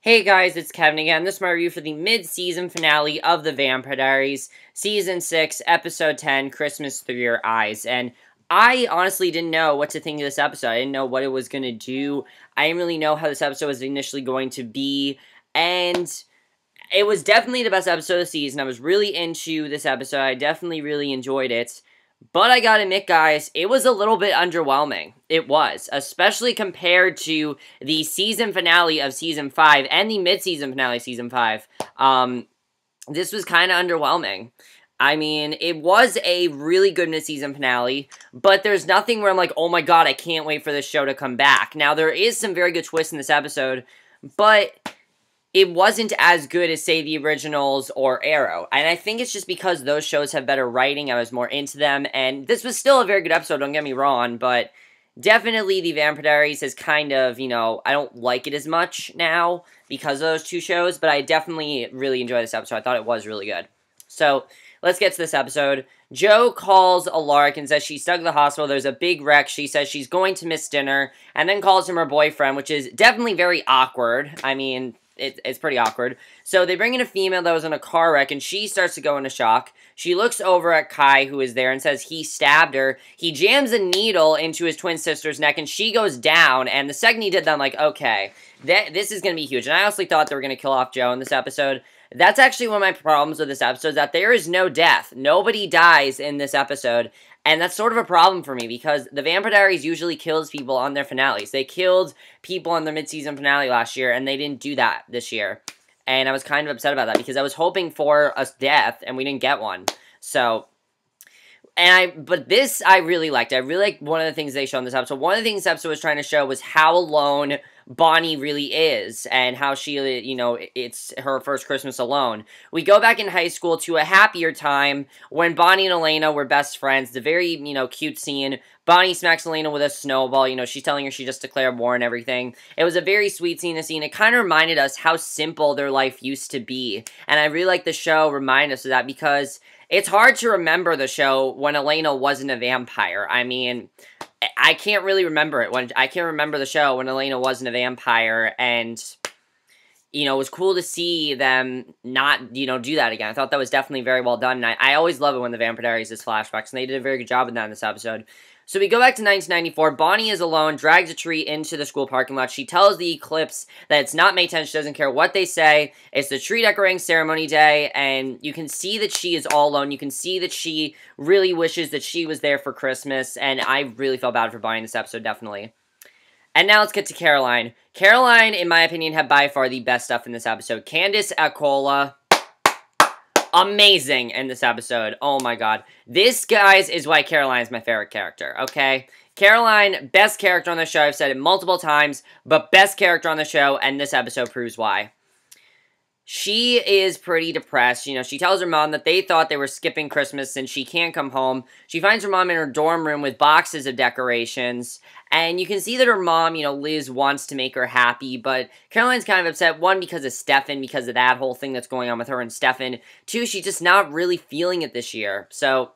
Hey guys, it's Kevin again. This is my review for the mid-season finale of The Vampire Diaries, Season 6, Episode 10, Christmas Through Your Eyes. And I honestly didn't know what to think of this episode. I didn't know what it was going to do. I didn't really know how this episode was initially going to be. And it was definitely the best episode of the season. I was really into this episode. I definitely really enjoyed it. But I gotta admit, guys, it was a little bit underwhelming. It was, especially compared to the season finale of Season 5 and the mid-season finale of Season 5. This was kind of underwhelming. I mean, it was a really good mid-season finale, but there's nothing where I'm like, oh my god, I can't wait for this show to come back. Now, there is some very good twists in this episode, but it wasn't as good as, say, the originals or Arrow. And I think it's just because those shows have better writing, I was more into them, and this was still a very good episode, don't get me wrong, but definitely The Vampire Diaries is kind of, I don't like it as much now because of those two shows, but I definitely really enjoyed this episode. I thought it was really good. So, let's get to this episode. Jo calls Alaric and says she's stuck at the hospital. There's a big wreck. She says she's going to miss dinner, and then calls him her boyfriend, which is definitely very awkward. I mean, it's pretty awkward. So they bring in a female that was in a car wreck, and she starts to go into shock. She looks over at Kai, who is there, and says he stabbed her. He jams a needle into his twin sister's neck, and she goes down. And the second he did that, I'm like, okay, this is going to be huge. And I honestly thought they were going to kill off Jo in this episode. That's actually one of my problems with this episode, is that there is no death. Nobody dies in this episode. And that's sort of a problem for me, because The Vampire Diaries usually kills people on their finales. They killed people on their mid-season finale last year, and they didn't do that this year. And I was kind of upset about that, because I was hoping for a death, and we didn't get one. So, but this I really liked. I really liked one of the things they showed in this episode. One of the things this episode was trying to show was how alone Bonnie really is, and how she, it's her first Christmas alone. We go back in high school to a happier time when Bonnie and Elena were best friends. The very, cute scene. Bonnie smacks Elena with a snowball. She's telling her she just declared war and everything. It was a very sweet scene to see, and it kind of reminded us how simple their life used to be. And I really like the show remind us of that, because it's hard to remember the show when Elena wasn't a vampire. I mean, I can't really remember it. I can't remember the show when Elena wasn't a vampire, and, it was cool to see them not, do that again. I thought that was definitely very well done, and I always love it when The Vampire Diaries is flashbacks, and they did a very good job with that in this episode. So we go back to 1994. Bonnie is alone, drags a tree into the school parking lot. She tells the Eclipse that it's not May 10th. She doesn't care what they say. It's the tree decorating ceremony day, and you can see that she is all alone. You can see that she really wishes that she was there for Christmas, and I really felt bad for Bonnie in this episode, definitely. And now let's get to Caroline. Caroline, in my opinion, had by far the best stuff in this episode. Candace Acola, amazing in this episode. Oh my god. This, guys, is why Caroline is my favorite character, okay? Caroline, best character on the show. I've said it multiple times, but best character on the show, and this episode proves why. She is pretty depressed. She tells her mom that they thought they were skipping Christmas since she can't come home. She finds her mom in her dorm room with boxes of decorations. And you can see that her mom, Liz, wants to make her happy. But Caroline's kind of upset. One, because of Stefan, because of that whole thing that's going on with her and Stefan. Two, she's just not really feeling it this year. So,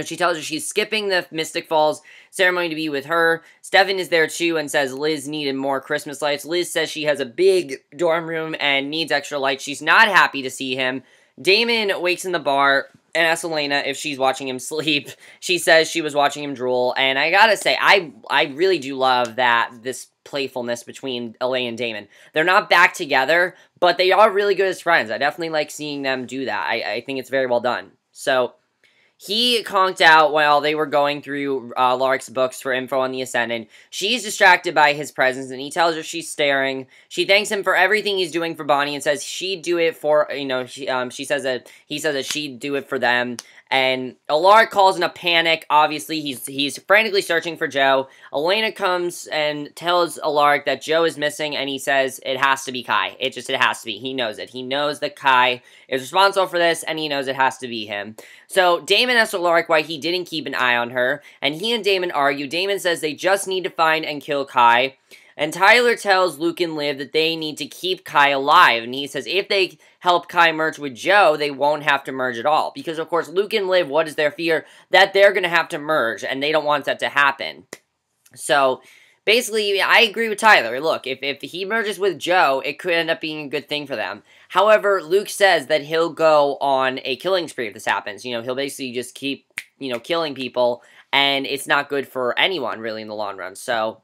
she tells her she's skipping the Mystic Falls ceremony to be with her. Stefan is there too and says Liz needed more Christmas lights. Liz says she has a big dorm room and needs extra lights. She's not happy to see him. Damon wakes in the bar and asks Elena if she's watching him sleep. She says she was watching him drool. And I gotta say, I really do love this playfulness between Elena and Damon. They're not back together, but they are really good as friends. I definitely like seeing them do that. I think it's very well done. So he conked out while they were going through Lark's books for info on the Ascendant. She's distracted by his presence, and he tells her she's staring. She thanks him for everything he's doing for Bonnie and says she'd do it for, she says that he says that she'd do it for them. And Alaric calls in a panic. Obviously, he's frantically searching for Jo. Elena comes and tells Alaric that Jo is missing, and he says it has to be Kai. It has to be. He knows it. He knows that Kai is responsible for this, and he knows it has to be him. So Damon asks Alaric why he didn't keep an eye on her, and he and Damon argue. Damon says they just need to find and kill Kai. And Tyler tells Luke and Liv that they need to keep Kai alive. And he says if they help Kai merge with Jo, they won't have to merge at all. Because, of course, Luke and Liv, what is their fear? That they're going to have to merge, and they don't want that to happen. So basically, I agree with Tyler. Look, if he merges with Joe, it could end up being a good thing for them. However, Luke says that he'll go on a killing spree if this happens. He'll basically just keep, killing people, and it's not good for anyone, really, in the long run. So,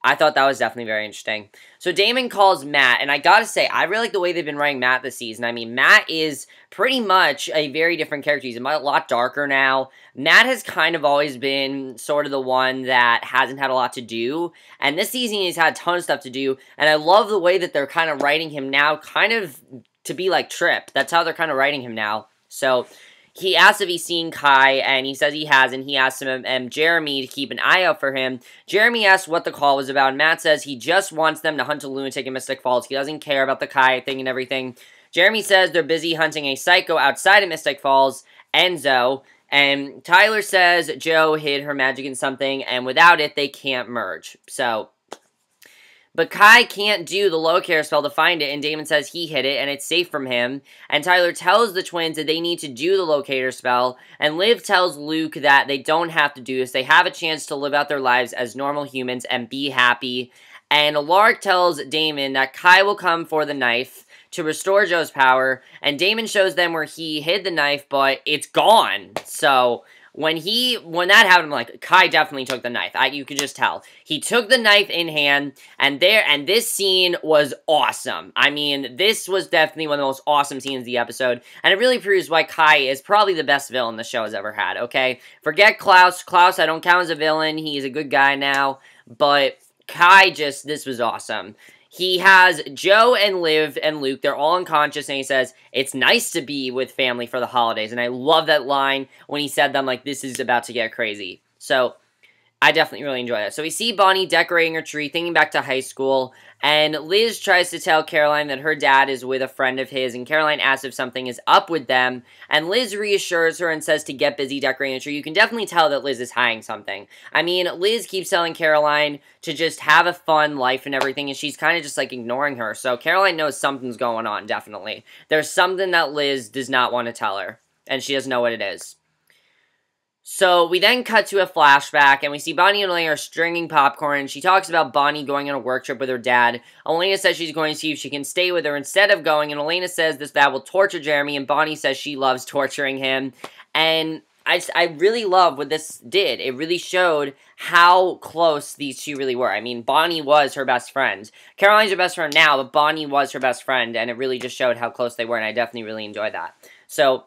I thought that was definitely very interesting. So Damon calls Matt, and I gotta say, I really like the way they've been writing Matt this season. I mean, Matt is pretty much a very different character. He's a lot darker now. Matt has kind of always been sort of the one that hasn't had a lot to do, and this season he's had a ton of stuff to do, and I love the way that they're kind of writing him now, kind of to be like Trip. That's how they're kind of writing him now. So he asks if he's seen Kai, and he says he hasn't. He asks him Jeremy to keep an eye out for him. Jeremy asks what the call was about, and Matt says he just wants them to hunt a lunatic in Mystic Falls. He doesn't care about the Kai thing and everything. Jeremy says they're busy hunting a psycho outside of Mystic Falls, Enzo, and Tyler says Joe hid her magic in something, and without it, they can't merge. But Kai can't do the locator spell to find it, and Damon says he hid it, and it's safe from him. And Tyler tells the twins that they need to do the locator spell, and Liv tells Luke that they don't have to do this. They have a chance to live out their lives as normal humans and be happy. And Lark tells Damon that Kai will come for the knife to restore Joe's power, and Damon shows them where he hid the knife, but it's gone. So when that happened, I'm like, Kai definitely took the knife. You could just tell. He took the knife in hand, and this scene was awesome. I mean, this was definitely one of the most awesome scenes of the episode, and it really proves why Kai is probably the best villain the show has ever had, okay? Forget Klaus. Klaus, I don't count as a villain. He's a good guy now, but Kai this was awesome. He has Joe and Liv and Luke, they're all unconscious, and he says, it's nice to be with family for the holidays, and I love that line when he said them, like, this is about to get crazy. So, I definitely really enjoy that. So we see Bonnie decorating her tree, thinking back to high school, and Liz tries to tell Caroline that her dad is with a friend of his, and Caroline asks if something is up with them, and Liz reassures her and says to get busy decorating the tree. You can definitely tell that Liz is hiding something. I mean, Liz keeps telling Caroline to just have a fun life and everything, and she's kind of just, like, ignoring her. So Caroline knows something's going on, definitely. There's something that Liz does not want to tell her, and she doesn't know what it is. So, we then cut to a flashback, and we see Bonnie and Elena are stringing popcorn, and she talks about Bonnie going on a work trip with her dad. Elena says she's going to see if she can stay with her instead of going, and Elena says that will torture Jeremy, and Bonnie says she loves torturing him. And I really love what this did. It really showed how close these two really were. I mean, Bonnie was her best friend. Caroline's her best friend now, but Bonnie was her best friend, and it really just showed how close they were, and I definitely really enjoyed that. So,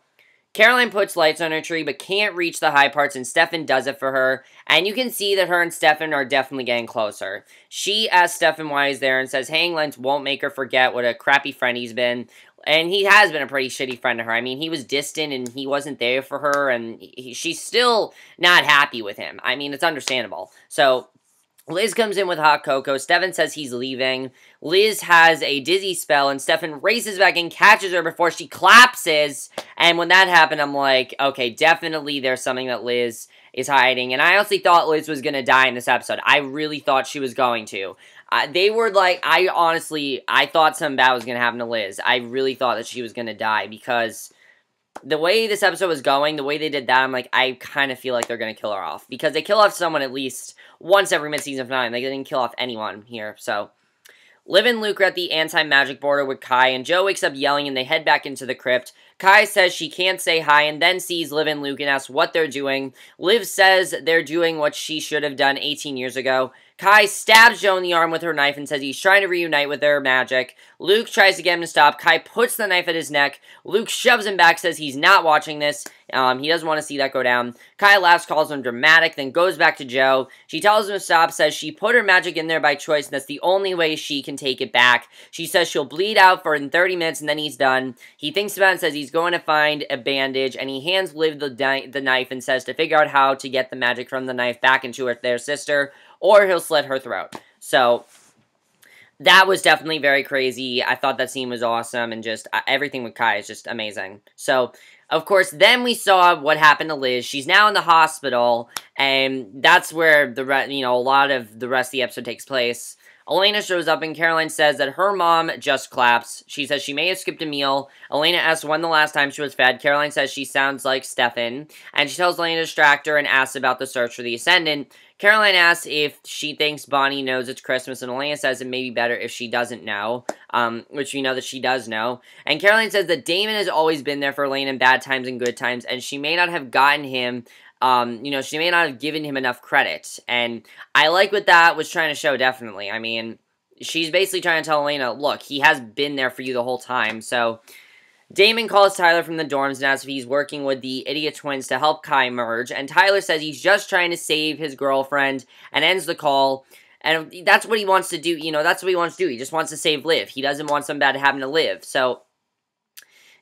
Caroline puts lights on her tree, but can't reach the high parts, and Stefan does it for her, and you can see that her and Stefan are definitely getting closer. She asks Stefan why he's there, and says hanging lights won't make her forget what a crappy friend he's been, and he has been a pretty shitty friend to her. I mean, he was distant, and he wasn't there for her, and she's still not happy with him. I mean, it's understandable. So Liz comes in with hot cocoa. Stefan says he's leaving. Liz has a dizzy spell, and Stefan races back and catches her before she collapses. And when that happened, I'm like, okay, definitely there's something that Liz is hiding. And I honestly thought Liz was going to die in this episode. I really thought she was going to. They were like, I thought something bad was going to happen to Liz. I really thought that she was going to die because the way this episode was going, the way they did that, I'm like, I kind of feel like they're going to kill her off. Because they kill off someone at least once every mid-season finale. They didn't kill off anyone here, so Liv and Luke are at the anti-magic border with Kai, and Joe wakes up yelling, and they head back into the crypt. Kai says she can't say hi, and then sees Liv and Luke and asks what they're doing. Liv says they're doing what she should have done 18 years ago. Kai stabs Joe in the arm with her knife and says he's trying to reunite with their magic. Luke tries to get him to stop. Kai puts the knife at his neck. Luke shoves him back, says he's not watching this. He doesn't want to see that go down. Kai laughs, calls him dramatic, then goes back to Joe. She tells him to stop, says she put her magic in there by choice, and that's the only way she can take it back. She says she'll bleed out for 30 minutes, and then he's done. He thinks about it and says he's going to find a bandage, and he hands Liv the knife and says to figure out how to get the magic from the knife back into their sister, or he'll slit her throat. So that was definitely very crazy. I thought that scene was awesome, and just everything with Kai is just amazing. So, of course, then we saw what happened to Liz. She's now in the hospital, and that's where a lot of the rest of the episode takes place. Elena shows up and Caroline says that her mom just claps. She says she may have skipped a meal. Elena asks when the last time she was fed. Caroline says she sounds like Stefan. And she tells Elena to distract her and asks about the search for the ascendant. Caroline asks if she thinks Bonnie knows it's Christmas, and Elena says it may be better if she doesn't know, which we know that she does know. And Caroline says that Damon has always been there for Elena in bad times and good times, and she may not have gotten him, she may not have given him enough credit. And I like what that was trying to show, definitely. I mean, she's basically trying to tell Elena, look, he has been there for you the whole time, so... Damon calls Tyler from the dorms and asks if he's working with the idiot twins to help Kai merge, and Tyler says he's just trying to save his girlfriend, and ends the call, and that's what he wants to do, that's what he wants to do, he just wants to save Liv, he doesn't want something bad to happen to Liv, so...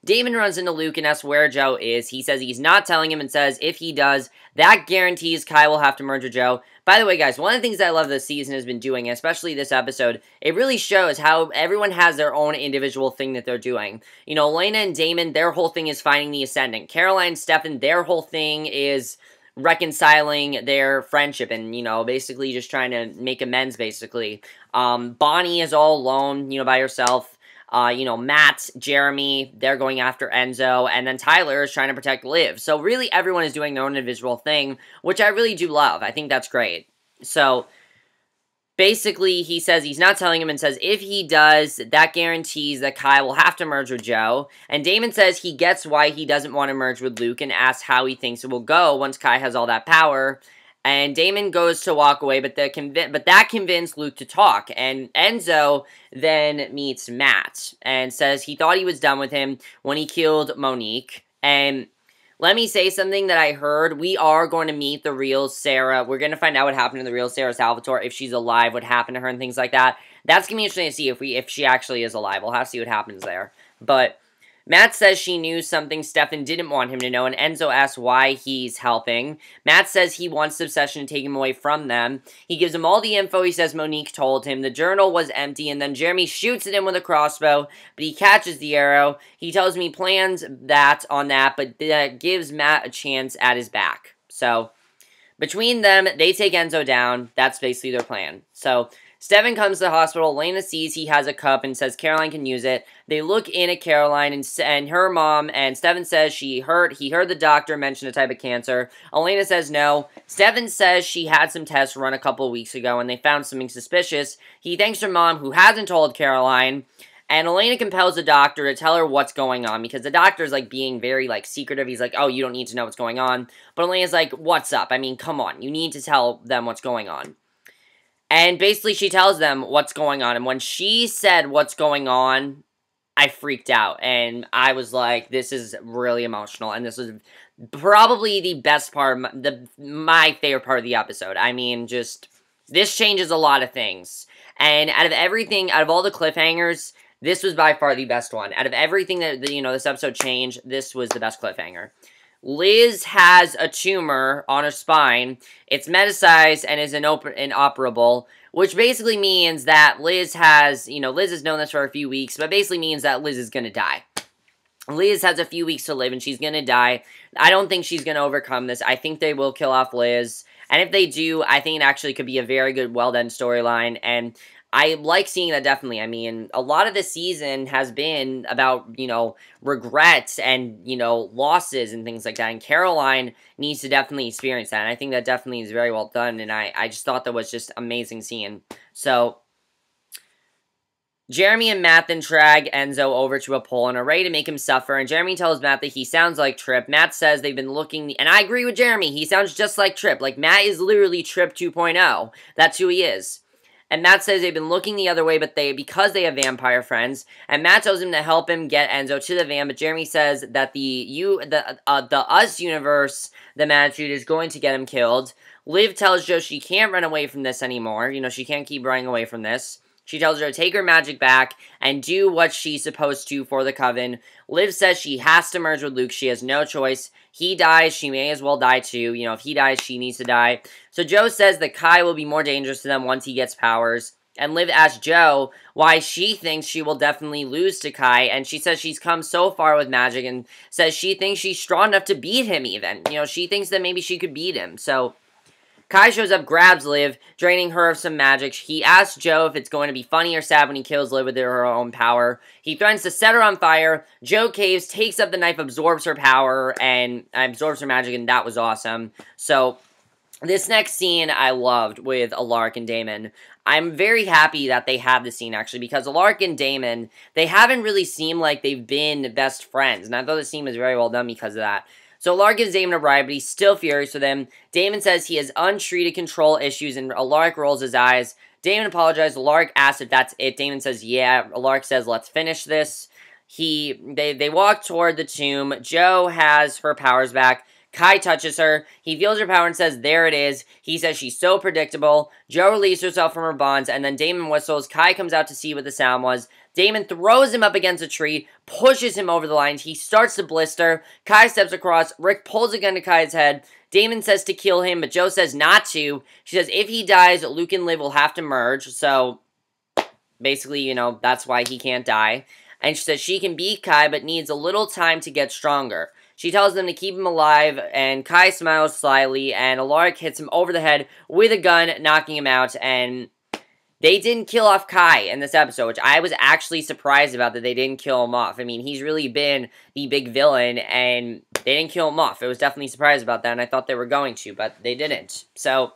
Damon runs into Luke and asks where Joe is. He says he's not telling him and says if he does, that guarantees Kai will have to merge with Joe. By the way, guys, one of the things I love this season has been doing, especially this episode, it really shows how everyone has their own individual thing that they're doing. Elena and Damon, their whole thing is finding the ascendant. Caroline and Stefan, their whole thing is reconciling their friendship and, basically just trying to make amends, basically. Bonnie is all alone, by herself. Matt, Jeremy, they're going after Enzo, and then Tyler is trying to protect Liv. So really everyone is doing their own individual thing, which I really do love. I think that's great. So basically he says he's not telling him and says if he does, that guarantees that Kai will have to merge with Joe. And Damon says he gets why he doesn't want to merge with Luke and asks how he thinks it will go once Kai has all that power. And Damon goes to walk away, but that convinced Luke to talk. And Enzo then meets Matt and says he thought he was done with him when he killed Monique. And let me say something that I heard. We are going to meet the real Sarah. We're going to find out what happened to the real Sarah Salvatore, if she's alive, what happened to her, and things like that. That's going to be interesting to see if she actually is alive. We'll have to see what happens there. But Matt says she knew something Stefan didn't want him to know, and Enzo asks why he's helping. Matt says he wants the obsession to take him away from them. He gives him all the info he says Monique told him. The journal was empty, and then Jeremy shoots at him with a crossbow, but he catches the arrow. He tells him he plans on that, but that gives Matt a chance at his back. So, between them, they take Enzo down. That's basically their plan. So, Stefan comes to the hospital. Elena sees he has a cup and says Caroline can use it. They look in at Caroline and her mom, and Stefan says he heard the doctor mention a type of cancer. Elena says no. Stefan says she had some tests run a couple of weeks ago and they found something suspicious. He thanks her mom, who hasn't told Caroline, and Elena compels the doctor to tell her what's going on because the doctor's being very secretive. He's like, oh, you don't need to know what's going on. But Elena's like, what's up? I mean, come on. You need to tell them what's going on. And basically she tells them what's going on. And when she said what's going on, I freaked out. And I was like, this is really emotional. And this was probably the best part, my favorite part of the episode. I mean, this changes a lot of things. And out of all the cliffhangers, this was by far the best one. Out of everything that, this episode changed, this was the best cliffhanger. Liz has a tumor on her spine. It's metastasized and is inoperable, which basically means that Liz has known this for a few weeks, but basically means that Liz is going to die. Liz has a few weeks to live and she's going to die. I don't think she's going to overcome this. I think they will kill off Liz. And if they do, I think it actually could be a very good, well-done storyline. And I like seeing that, definitely. I mean, a lot of this season has been about, regrets and, losses and things like that. And Caroline needs to definitely experience that. And I think that definitely is very well done. And I just thought that was just amazing seeing. So, Jeremy and Matt then drag Enzo over to a pole and are ready to make him suffer. And Jeremy tells Matt that he sounds like Trip. Matt says they've been looking, and I agree with Jeremy. He sounds just like Trip. Matt is literally Trip 2.0. That's who he is. And Matt says they've been looking the other way, but because they have vampire friends. And Matt tells him to help him get Enzo to the van, but Jeremy says that the Us universe, the Mattitude, is going to get him killed. Liv tells Joe she can't run away from this anymore. She can't keep running away from this. She tells her to take her magic back and do what she's supposed to for the coven. Liv says she has to merge with Luke. She has no choice. He dies, she may as well die too. If he dies, she needs to die. So Joe says that Kai will be more dangerous to them once he gets powers. And Liv asks Joe why she thinks she will definitely lose to Kai. And she says she's come so far with magic and says she thinks she's strong enough to beat him even. She thinks that maybe she could beat him. So Kai shows up, grabs Liv, draining her of some magic. He asks Joe if it's going to be funny or sad when he kills Liv with her own power. He threatens to set her on fire. Joe caves, takes up the knife, absorbs her power, and absorbs her magic, and that was awesome. So, this next scene I loved with Alaric and Damon. I'm very happy that they have this scene, actually, because Alaric and Damon, they haven't really seemed like they've been best friends, and I thought the scene was very well done because of that. So Alaric gives Damon a ride, but he's still furious with him. Damon says he has untreated control issues, and Alaric rolls his eyes. Damon apologizes. Alaric asks if that's it. Damon says, yeah. Alaric says, let's finish this. They walk toward the tomb. Joe has her powers back. Kai touches her. He feels her power and says, there it is. He says she's so predictable. Joe releases herself from her bonds, and then Damon whistles. Kai comes out to see what the sound was. Damon throws him up against a tree, pushes him over the lines. He starts to blister. Kai steps across. Rick pulls a gun to Kai's head. Damon says to kill him, but Joe says not to. She says if he dies, Luke and Liv will have to merge. So, basically, you know, that's why he can't die. And she says she can beat Kai, but needs a little time to get stronger. She tells them to keep him alive, and Kai smiles slyly, and Alaric hits him over the head with a gun, knocking him out, and they didn't kill off Kai in this episode, which I was actually surprised about that they didn't kill him off. I mean, he's really been the big villain, and they didn't kill him off. I was definitely surprised about that, and I thought they were going to, but they didn't. So,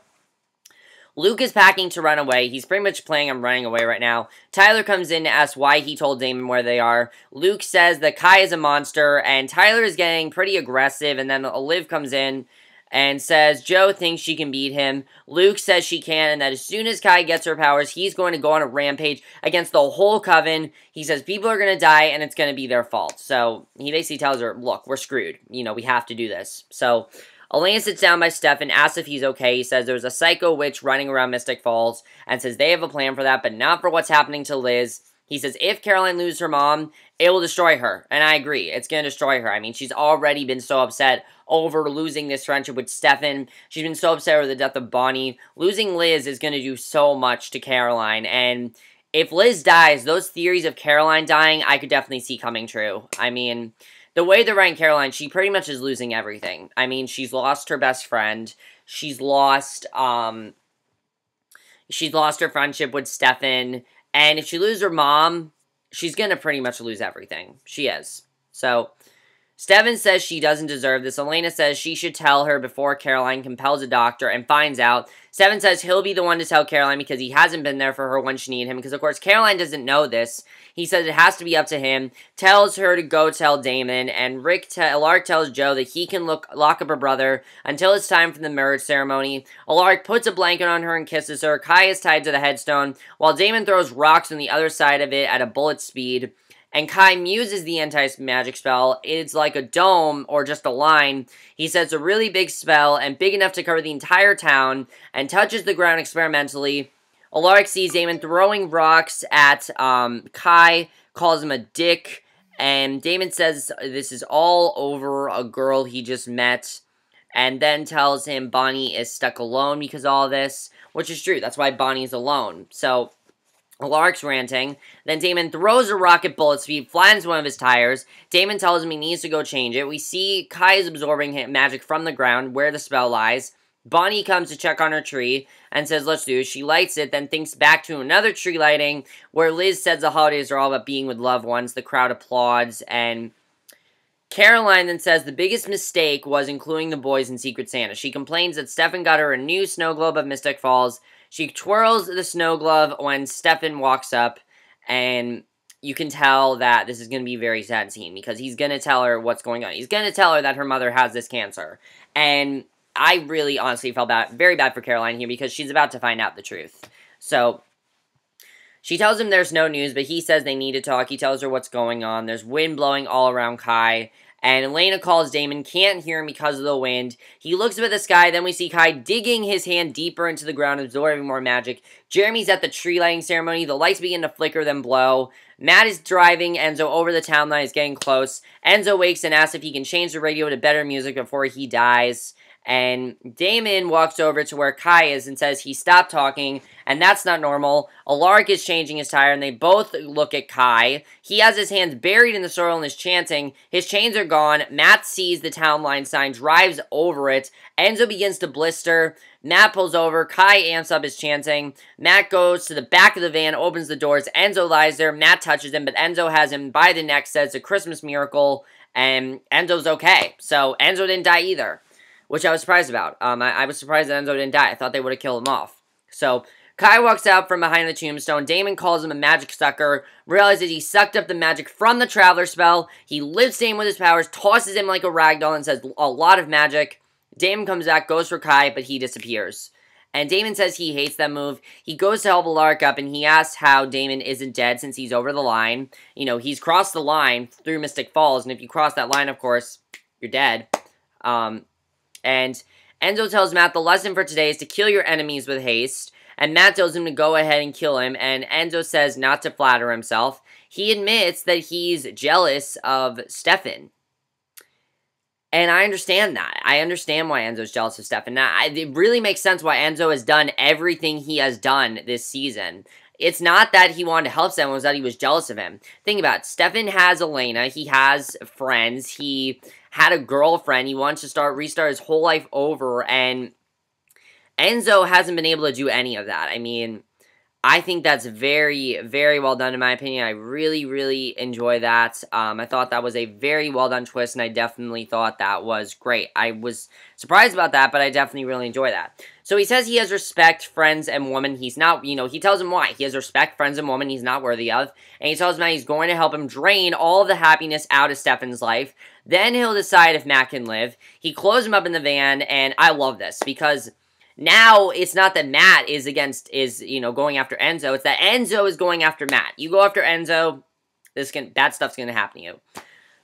Luke is packing to run away. He's pretty much planning on running away right now. Tyler comes in to ask why he told Damon where they are. Luke says that Kai is a monster, and Tyler is getting pretty aggressive, and then Liv comes in and says Joe thinks she can beat him. Luke says she can, and that as soon as Kai gets her powers, he's going to go on a rampage against the whole coven. He says people are going to die, and it's going to be their fault. So, he basically tells her, look, we're screwed. You know, we have to do this. So, Elena sits down by Stefan, asks if he's okay. He says there's a psycho witch running around Mystic Falls, and says they have a plan for that, but not for what's happening to Liz. He says if Caroline loses her mom, it will destroy her. And I agree, it's going to destroy her. I mean, she's already been so upset over losing this friendship with Stefan. She's been so upset over the death of Bonnie. Losing Liz is going to do so much to Caroline, and if Liz dies, those theories of Caroline dying, I could definitely see coming true. I mean, the way they're writing Caroline, she pretty much is losing everything. I mean, she's lost her best friend. She's lost her friendship with Stefan. And if she loses her mom, she's going to pretty much lose everything. She is. So, Stefan says she doesn't deserve this. Elena says she should tell her before Caroline compels a doctor and finds out. Stefan says he'll be the one to tell Caroline because he hasn't been there for her when she needed him. Because, of course, Caroline doesn't know this. He says it has to be up to him. Tells her to go tell Damon. And Alaric tells Joe that he can lock up her brother until it's time for the marriage ceremony. Alaric puts a blanket on her and kisses her. Kai is tied to the headstone, while Damon throws rocks on the other side of it at a bullet speed. And Kai muses the anti-magic spell. It's like a dome or just a line. He says a really big spell and big enough to cover the entire town and touches the ground experimentally. Alaric sees Damon throwing rocks at Kai, calls him a dick, and Damon says this is all over a girl he just met, and then tells him Bonnie is stuck alone because of all this, which is true. That's why Bonnie's alone. So Alaric's ranting. Then Damon throws a rock at bullet speed, flattens one of his tires. Damon tells him he needs to go change it. We see Kai is absorbing magic from the ground where the spell lies. Bonnie comes to check on her tree and says, let's do it. She lights it, then thinks back to another tree lighting where Liz says the holidays are all about being with loved ones. The crowd applauds, and Caroline then says the biggest mistake was including the boys in Secret Santa. She complains that Stefan got her a new snow globe of Mystic Falls. She twirls the snow glove when Stefan walks up, and you can tell that this is going to be a very sad scene because he's going to tell her what's going on. He's going to tell her that her mother has this cancer, and I really honestly felt very bad for Caroline here because she's about to find out the truth. So she tells him there's no news, but he says they need to talk. He tells her what's going on. There's wind blowing all around Kai. And Elena calls Damon, can't hear him because of the wind. He looks up at the sky, then we see Kai digging his hand deeper into the ground, absorbing more magic. Jeremy's at the tree lighting ceremony. The lights begin to flicker, then blow. Matt is driving Enzo over the town line. He's getting close. Enzo wakes and asks if he can change the radio to better music before he dies. And Damon walks over to where Kai is and says he stopped talking, and that's not normal. Alaric is changing his tire, and they both look at Kai. He has his hands buried in the soil and is chanting. His chains are gone. Matt sees the town line sign, drives over it. Enzo begins to blister. Matt pulls over. Kai amps up his chanting. Matt goes to the back of the van, opens the doors. Enzo lies there. Matt touches him, but Enzo has him by the neck, says a Christmas miracle, and Enzo's okay. So Enzo didn't die either, which I was surprised about. I was surprised that Enzo didn't die. I thought they would have killed him off. So Kai walks out from behind the tombstone. Damon calls him a magic sucker, realizes he sucked up the magic from the Traveler spell. He lifts Damon with his powers, tosses him like a ragdoll, and says a lot of magic. Damon comes back, goes for Kai, but he disappears. And Damon says he hates that move. He goes to help Alaric up, and he asks how Damon isn't dead since he's over the line. You know, he's crossed the line through Mystic Falls, and if you cross that line, of course, you're dead. And Enzo tells Matt the lesson for today is to kill your enemies with haste. And Matt tells him to go ahead and kill him, and Enzo says not to flatter himself. He admits that he's jealous of Stefan. And I understand that. I understand why Enzo's jealous of Stefan. Now, it really makes sense why Enzo has done everything he has done this season. It's not that he wanted to help Stefan, it was that he was jealous of him. Think about it. Stefan has Elena. He has friends. He had a girlfriend. He wants to restart his whole life over, and Enzo hasn't been able to do any of that. I mean, I think that's very, very well done in my opinion. I really, really enjoy that. I thought that was a very well done twist, and I definitely thought that was great. I was surprised about that, but I definitely really enjoy that. So he says he has respect, friends, and women he's not, he tells him why. He has respect, friends, and women he's not worthy of. And he tells Matt he's going to help him drain all of the happiness out of Stefan's life. Then he'll decide if Matt can live. He closes him up in the van, and I love this because now, it's not that Matt is going after Enzo. It's that Enzo is going after Matt. You go after Enzo, bad stuff's going to happen to you.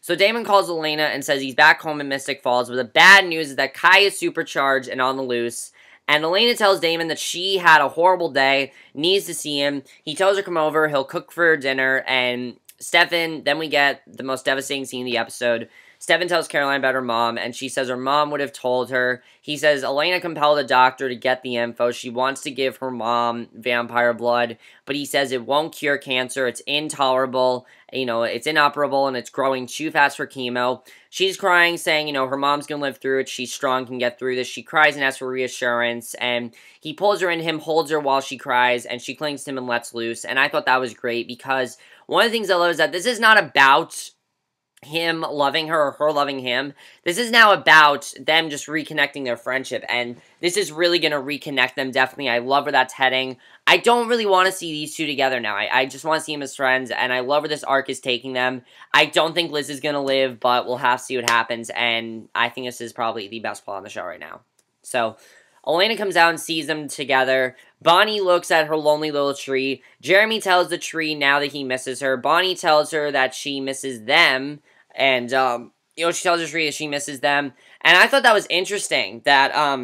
So Damon calls Elena and says he's back home in Mystic Falls, but the bad news is that Kai is supercharged and on the loose. And Elena tells Damon that she had a horrible day, needs to see him. He tells her to come over, he'll cook for her dinner, and Stefan, then we get the most devastating scene of the episode. Stefan tells Caroline about her mom, and she says her mom would have told her. He says Elena compelled the doctor to get the info. She wants to give her mom vampire blood, but he says it won't cure cancer. It's intolerable. It's inoperable, and it's growing too fast for chemo. She's crying, saying, her mom's going to live through it. She's strong, can get through this. She cries and asks for reassurance, and he pulls her in him, holds her while she cries, and she clings to him and lets loose. And I thought that was great because one of the things I love is that this is not about him loving her or her loving him. This is now about them just reconnecting their friendship, and this is really going to reconnect them, definitely. I love where that's heading. I don't really want to see these two together now. I just want to see them as friends, and I love where this arc is taking them. I don't think Liz is going to live, but we'll have to see what happens, and I think this is probably the best plot on the show right now. So Elena comes out and sees them together. Bonnie looks at her lonely little tree. Jeremy tells the tree now that he misses her. Bonnie tells her that she misses them. And, she tells the tree that she misses them. And I thought that was interesting that,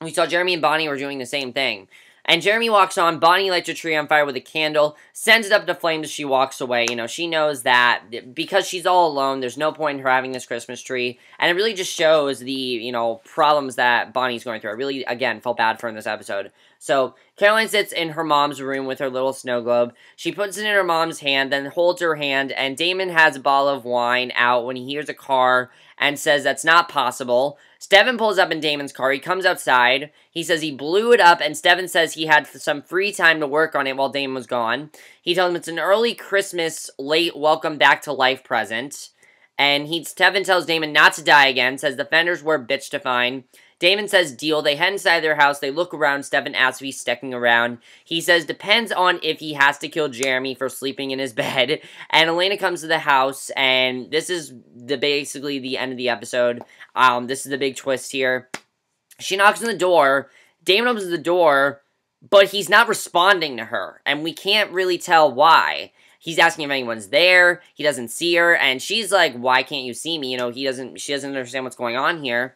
we saw Jeremy and Bonnie were doing the same thing. And Jeremy walks on. Bonnie lights a tree on fire with a candle, sends it up to flames as she walks away. She knows that because she's all alone, there's no point in her having this Christmas tree. And it really just shows the, problems that Bonnie's going through. I really, again, felt bad for her in this episode. So Caroline sits in her mom's room with her little snow globe. She puts it in her mom's hand, then holds her hand, and Damon has a bottle of wine out when he hears a car and says that's not possible. Stefan pulls up in Damon's car. He comes outside. He says he blew it up, and Stefan says he had some free time to work on it while Damon was gone. He tells him it's an early Christmas, late welcome back to life present. And Stefan tells Damon not to die again, says the Fenders were a bitch to find. Damon says deal. They head inside their house. They look around. Stefan asks if he's sticking around. He says depends on if he has to kill Jeremy for sleeping in his bed. And Elena comes to the house, and this is basically the end of the episode. This is the big twist here. She knocks on the door. Damon opens the door, but he's not responding to her, and we can't really tell why. He's asking if anyone's there. He doesn't see her, and she's like, "Why can't you see me?" She doesn't understand what's going on here.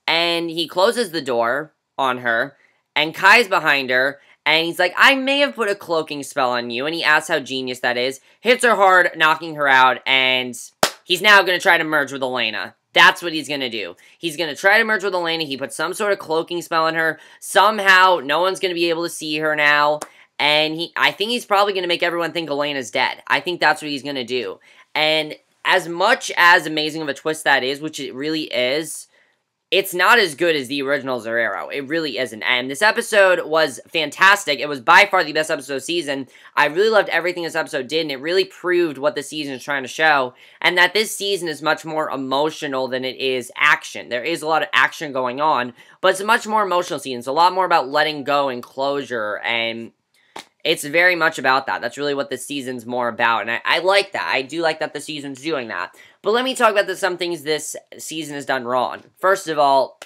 And he closes the door on her, and Kai's behind her, and he's like, I may have put a cloaking spell on you, and he asks how genius that is, hits her hard, knocking her out, and he's now going to try to merge with Elena. That's what he's going to do. He's going to try to merge with Elena. He put some sort of cloaking spell on her. Somehow, no one's going to be able to see her now, and I think he's probably going to make everyone think Elena's dead. I think that's what he's going to do. And as much as amazing of a twist that is, which it really is, it's not as good as the original Zerero. It really isn't. And this episode was fantastic. It was by far the best episode of the season. I really loved everything this episode did, and it really proved what the season is trying to show, and that this season is much more emotional than it is action. There is a lot of action going on, but it's a much more emotional season. It's a lot more about letting go and closure, and it's very much about that. That's really what the season's more about, and I like that. I do like that the season's doing that. But let me talk about some things this season has done wrong. First of all,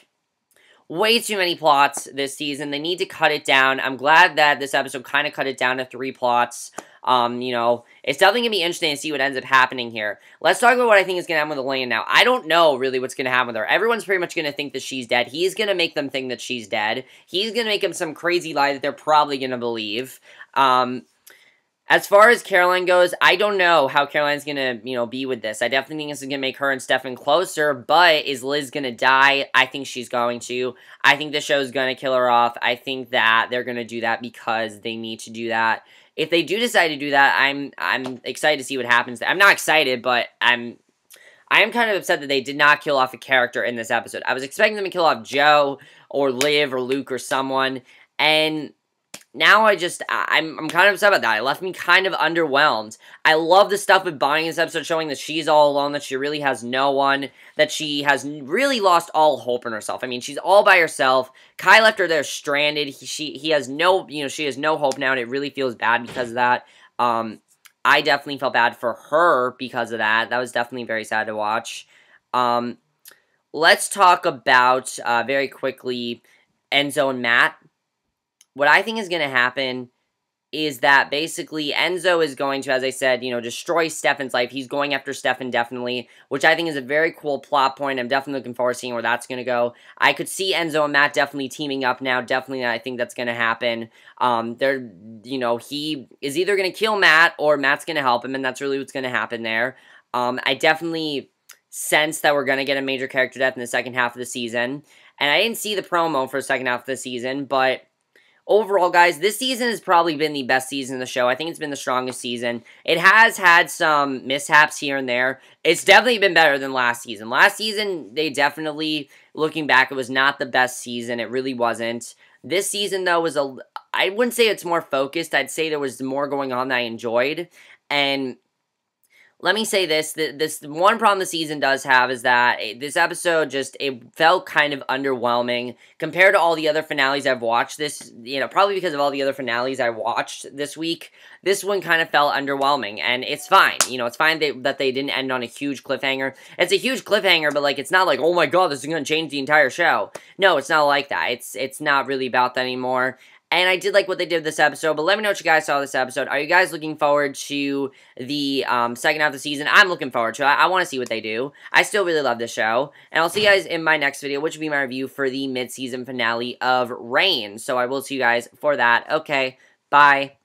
way too many plots this season. They need to cut it down. I'm glad that this episode kind of cut it down to 3 plots. You know, it's definitely going to be interesting to see what ends up happening here. Let's talk about what I think is going to happen with Elena now. I don't know really what's going to happen with her. Everyone's pretty much going to think that she's dead. He's going to make them think that she's dead. He's going to make them some crazy lie that they're probably going to believe. As far as Caroline goes, I don't know how Caroline's gonna, be with this. I definitely think this is gonna make her and Stefan closer, but is Liz gonna die? I think she's going to. I think the show's gonna kill her off. I think that they're gonna do that because they need to do that. If they do decide to do that, I'm excited to see what happens. I'm not excited, but I am kind of upset that they did not kill off a character in this episode. I was expecting them to kill off Joe, or Liv, or Luke, or someone, and now I'm kind of upset about that. It left me kind of underwhelmed. I love the stuff with Bonnie in this episode, showing that she's all alone, that she really has no one, that she has really lost all hope in herself. I mean, she's all by herself. Kai left her there stranded. He has no, she has no hope now, and it really feels bad because of that. I definitely felt bad for her because of that. That was definitely very sad to watch. Let's talk about, very quickly, Enzo and Matt. What I think is going to happen is that basically Enzo is going to, as I said, destroy Stefan's life. He's going after Stefan, definitely, which I think is a very cool plot point. I'm definitely looking forward to seeing where that's going to go. I could see Enzo and Matt definitely teaming up now. Definitely, I think that's going to happen. He is either going to kill Matt or Matt's going to help him, and that's really what's going to happen there. I definitely sense that we're going to get a major character death in the second half of the season, and I didn't see the promo for the second half of the season, but overall, guys, this season has probably been the best season of the show. I think it's been the strongest season. It has had some mishaps here and there. It's definitely been better than last season. Last season, they definitely, looking back, it was not the best season. It really wasn't. This season, though, I wouldn't say it's more focused. I'd say there was more going on that I enjoyed. And let me say this, this one problem the season does have is that this episode it felt kind of underwhelming compared to all the other finales I've watched this, probably because of all the other finales I watched this week. This one kind of felt underwhelming, and it's fine. It's fine that they didn't end on a huge cliffhanger. It's a huge cliffhanger, but, it's not like, oh my god, this is going to change the entire show. No, it's not like that. It's not really about that anymore. And I did like what they did with this episode, but let me know what you guys saw of this episode. Are you guys looking forward to the second half of the season? I'm looking forward to it. I want to see what they do. I still really love this show. And I'll see you guys in my next video, which will be my review for the mid-season finale of Reign. So I will see you guys for that. Okay, bye.